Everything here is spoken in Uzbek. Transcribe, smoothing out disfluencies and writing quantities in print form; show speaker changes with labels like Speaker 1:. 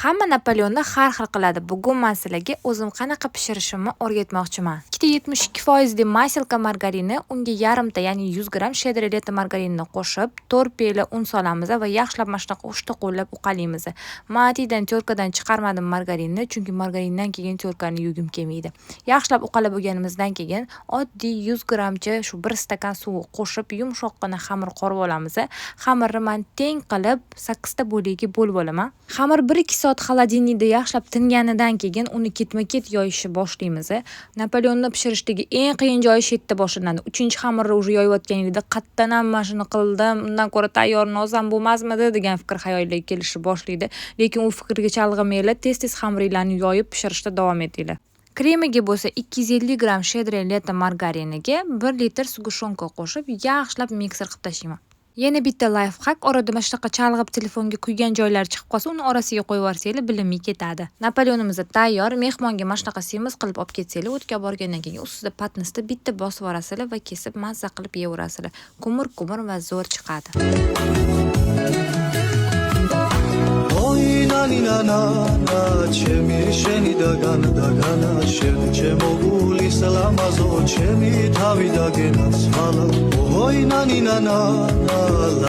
Speaker 1: Hamma Napoleonni har xil qiladi. Bugun men sizlarga o'zim qanaqa pishirishimni o'rgatmoqchiman. 2,72% maselka margarini, unga yarimta, ya'ni 100 gram shedreleta margarinni qo'shib, 4 piyola un solamiz va yaxshilab mana shunaqa ushta qo'llab uqalaymiz. Men atidan terkadan chiqarmadim margarinni, chunki margarindan keyin terkani yugim kelmaydi. Yaxshilab uqalab bo'lganimizdan keyin oddiy 100 gramcha shu 1 stakan suv qo'shib yumshoqqina xamir qorib olamiz. Xamirni men teng qilib 8 ta bo'lakka bo'lib olaman. Xamir 1-2 soat xolodilnikda yaxshilab tinganidan keyin uni ketma-ket yoyishni boshlaymiz. Napoleonni pishirishdagi eng qiyin joyi shu yerda boshlanadi. 3-xamirni уже yoyayotganingizda qatdan ham mana shuni qildim, undan ko'ra tayyor nozam bo'lmasmidi degan fikr xayollarga kelishni boshlaydi. Lekin u fikrga chalg'imanglar, tez-tez xamiringlarni yoyib pishirishda davom etinglar. Kremiga bo'lsa 250 gram shedreleta margariniga 1 litr sug'ushonka qo'shib yaxshilab mikser qilib tashlayman. Yana bitta life hack, orada mana shunaqa chalg'ib telefonga kuygan joylar chiqib qolsa, uni orasiga qo'yib yuborsanglar bilinmay ketadi. Napoleonimiz tayyor. Mehmonga mana shunaqa semiz qilib olib ketsanglar, o'tga borgandan keyin ustida patnisda bitta bosib yuborasizlar va kesib mazza qilib yeyaverasizlar. Kumur va zo'r chiqadi.
Speaker 2: ჩემი შენი დაგანა შენ ჩემო გულის ლამაზო ჩემი თავი დაგენაც ხალა ოი ნანინანა